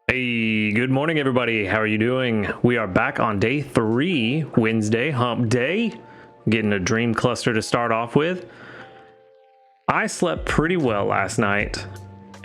Hey, good morning, everybody. How are you doing? We are back on day 3, Wednesday, hump day. Getting a dream cluster to start off with. I slept pretty well last night,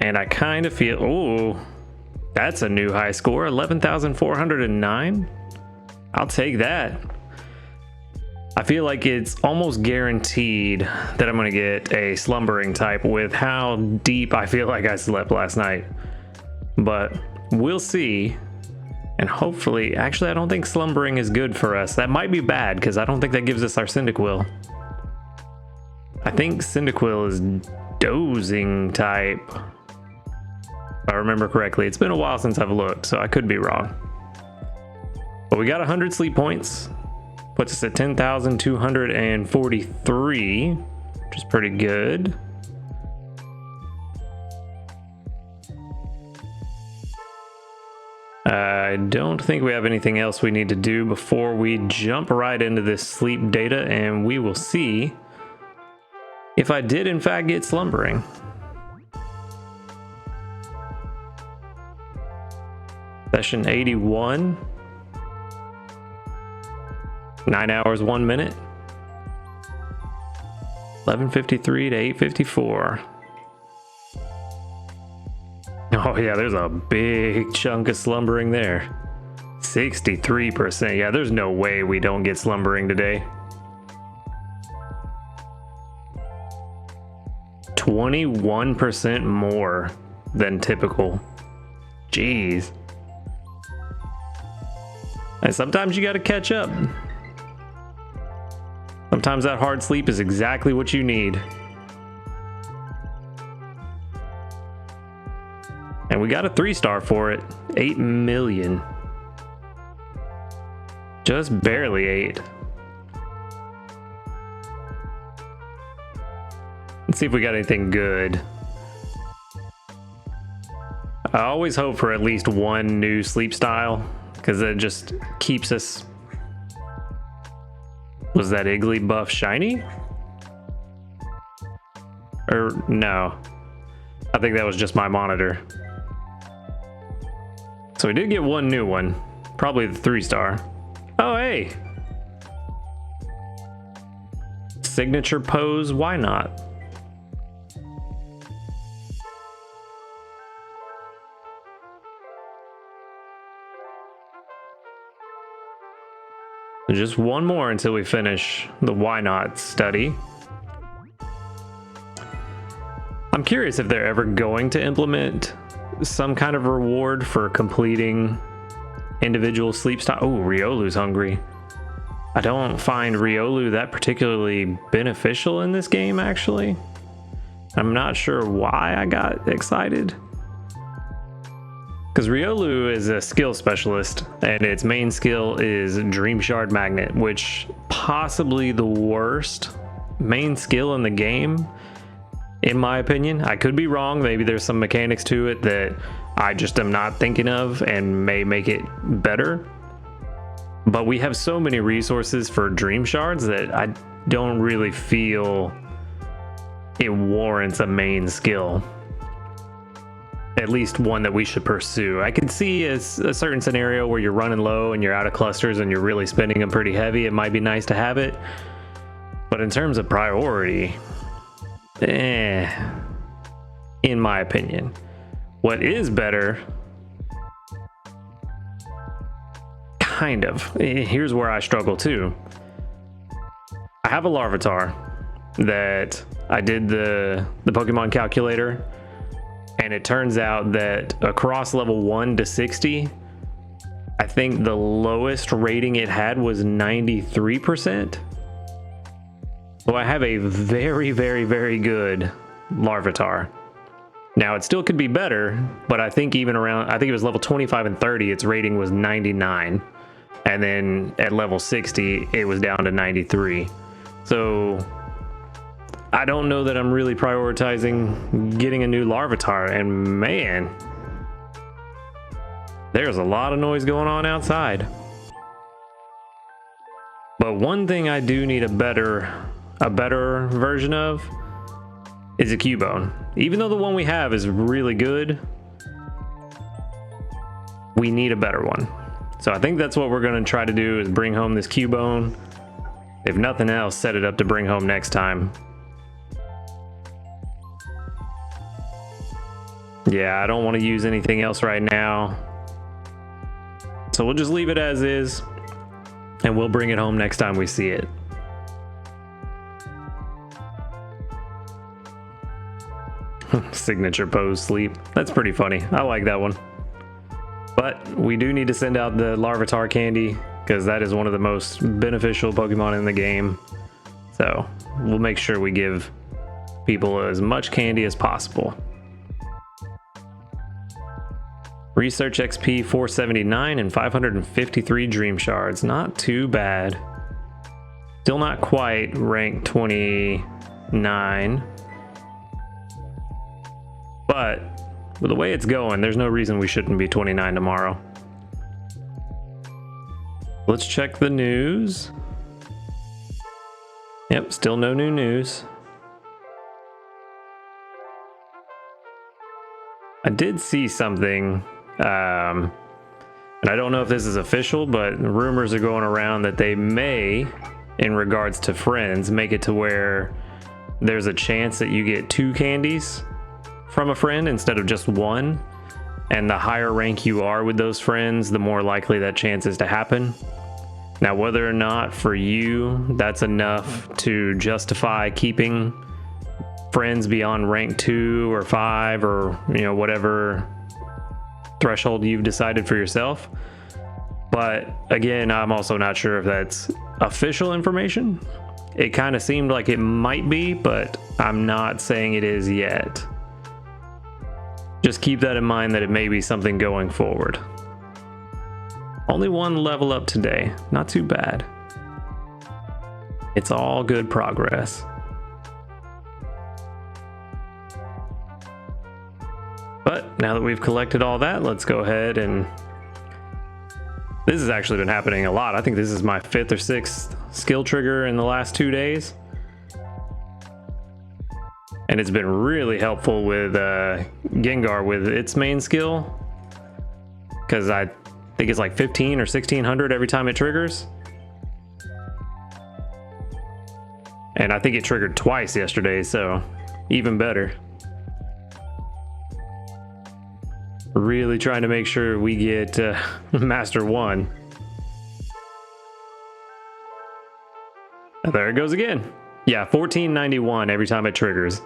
and I kind of feel, oh, that's a new high score, 11,409. I'll take that. I feel like it's almost guaranteed that I'm going to get a slumbering type with how deep I feel like I slept last night. But we'll see. And hopefully, actually, I don't think slumbering is good for us. That might be bad because I don't think that gives us our Cyndaquil. I think Cyndaquil is dozing type. If I remember correctly. It's been a while since I've looked, so I could be wrong. But we got 100 sleep points. Puts us at 10,243, which is pretty good. I don't think we have anything else we need to do before we jump right into this sleep data, and we will see if I did in fact get slumbering. Session 81. 9 hours, 1 minute. 11:53 to 8:54. Oh yeah, there's a big chunk of slumbering there. 63%. Yeah, there's no way we don't get slumbering today. 21% more than typical. Jeez. And sometimes you gotta catch up. Sometimes that hard sleep is exactly what you need. And we got a 3-star for it. 8 million. Just barely 8. Let's see if we got anything good. I always hope for at least one new sleep style, because it just keeps us... Was that Igglybuff shiny? Or no. I think that was just my monitor. So we did get one new one. Probably the 3-star. Oh, hey! Signature pose, why not? Just one more until we finish the why not study. I'm curious if they're ever going to implement some kind of reward for completing individual sleep style. Oh, Riolu's hungry. I don't find Riolu that particularly beneficial in this game, actually. I'm not sure why I got excited. Because Riolu is a skill specialist, and its main skill is Dream Shard Magnet, which possibly the worst main skill in the game, in my opinion. I could be wrong. Maybe there's some mechanics to it that I just am not thinking of and may make it better. But we have so many resources for Dream Shards that I don't really feel it warrants a main skill. At least one that we should pursue. I could see a certain scenario where you're running low and you're out of clusters and you're really spending them pretty heavy. It might be nice to have it. But in terms of priority, in my opinion. What is better, kind of. Here's where I struggle too. I have a Larvitar that I did the Pokemon calculator, and it turns out that across level 1 to 60, I think the lowest rating it had was 93%. So I have a very, very, very good Larvitar. Now it still could be better, but I think even around, I think it was level 25 and 30, its rating was 99. And then at level 60, it was down to 93. So I don't know that I'm really prioritizing getting a new Larvitar, and man, there's a lot of noise going on outside. But one thing I do need a better version of is a Cubone. Even though the one we have is really good, we need a better one. So I think that's what we're going to try to do, is bring home this Cubone. If nothing else, set it up to bring home next time. Yeah, I don't want to use anything else right now. So we'll just leave it as is, and we'll bring it home next time we see it. Signature pose sleep. That's pretty funny. I like that one. But we do need to send out the Larvitar candy, because that is one of the most beneficial Pokemon in the game. So we'll make sure we give people as much candy as possible. Research XP 479 and 553 Dream Shards. Not too bad. Still not quite rank 29. But with the way it's going, there's no reason we shouldn't be 29 tomorrow. Let's check the news. Yep, still no new news. I did see something, and I don't know if this is official, but rumors are going around that they may, in regards to friends, make it to where there's a chance that you get 2 candies from a friend instead of just 1. And the higher rank you are with those friends, the more likely that chance is to happen. Now, whether or not for you that's enough to justify keeping friends beyond rank 2 or 5, or whatever threshold you've decided for yourself. But again, I'm also not sure if that's official information. It kind of seemed like it might be, but I'm not saying it is yet. Just keep that in mind, that it may be something going forward. Only 1 level up today. Not too bad. It's all good progress. But now that we've collected all that, let's go ahead and... This has actually been happening a lot. I think this is my 5th or 6th skill trigger in the last 2 days. And it's been really helpful with Gengar with its main skill, because I think it's like 15 or 1600 every time it triggers. And I think it triggered twice yesterday, so even better. Really trying to make sure we get Master 1. There it goes again. Yeah, 1491 every time it triggers.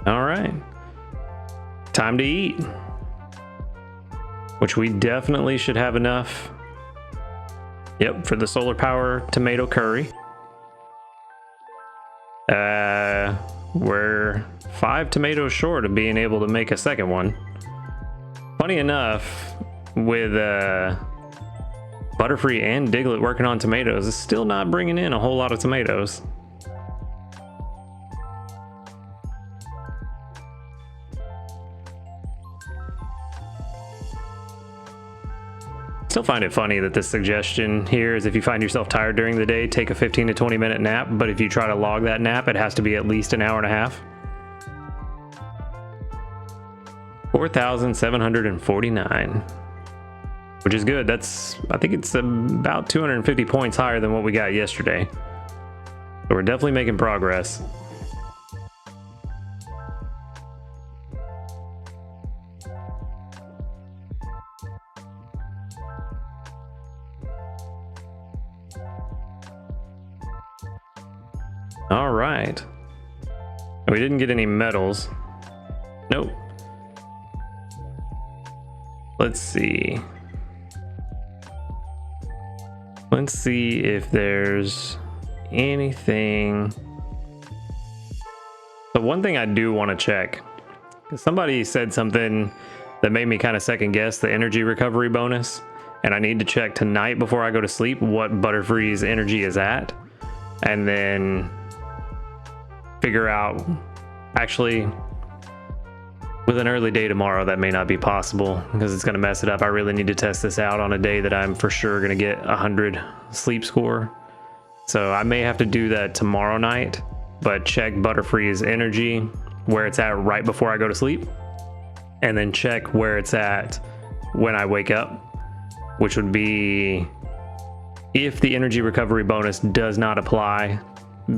All right, time to eat, which we definitely should have enough. Yep, for the solar power tomato curry. We're 5 tomatoes short of being able to make a second one. Funny enough, with Butterfree and Diglett working on tomatoes, it's still not bringing in a whole lot of tomatoes. Still find it funny that the suggestion here is if you find yourself tired during the day, take a 15 to 20 minute nap, but if you try to log that nap, it has to be at least an hour and a half. 4,749, which is good. That's, I think it's about 250 points higher than what we got yesterday. So we're definitely making progress. All right. We didn't get any medals. Nope. Let's see. Let's see if there's anything. So one thing I do want to check, because somebody said something that made me kind of second guess the energy recovery bonus, and I need to check tonight before I go to sleep what Butterfree's energy is at, and then figure out, actually with an early day tomorrow that may not be possible because it's going to mess it up. I really need to test this out on a day that I'm for sure going to get 100 sleep score, so I may have to do that tomorrow night but check Butterfree's energy, where it's at right before I go to sleep, and then check where it's at when I wake up, which would be if the energy recovery bonus does not apply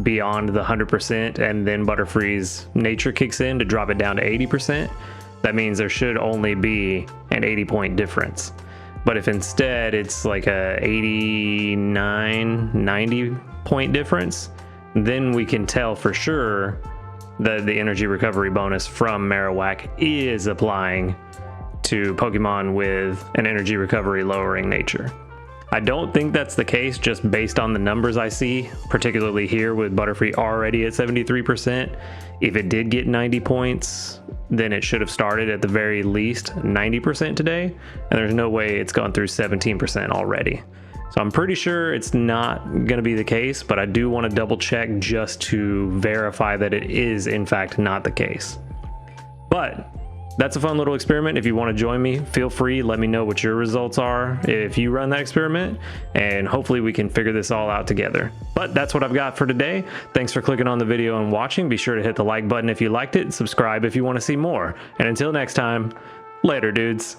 beyond the 100% and then Butterfree's nature kicks in to drop it down to 80%, that means there should only be an 80-point difference. But if instead it's like a 89, 90-point difference, then we can tell for sure that the energy recovery bonus from Marowak is applying to Pokemon with an energy recovery lowering nature. I don't think that's the case just based on the numbers I see, particularly here with Butterfree already at 73%. If it did get 90 points, then it should have started at the very least 90% today, and there's no way it's gone through 17% already. So I'm pretty sure it's not going to be the case, but I do want to double check just to verify that it is in fact not the case. But that's a fun little experiment. If you want to join me, feel free. Let me know what your results are if you run that experiment, and hopefully we can figure this all out together. But that's what I've got for today. Thanks for clicking on the video and watching. Be sure to hit the like button if you liked it, subscribe if you want to see more. And until next time, later dudes.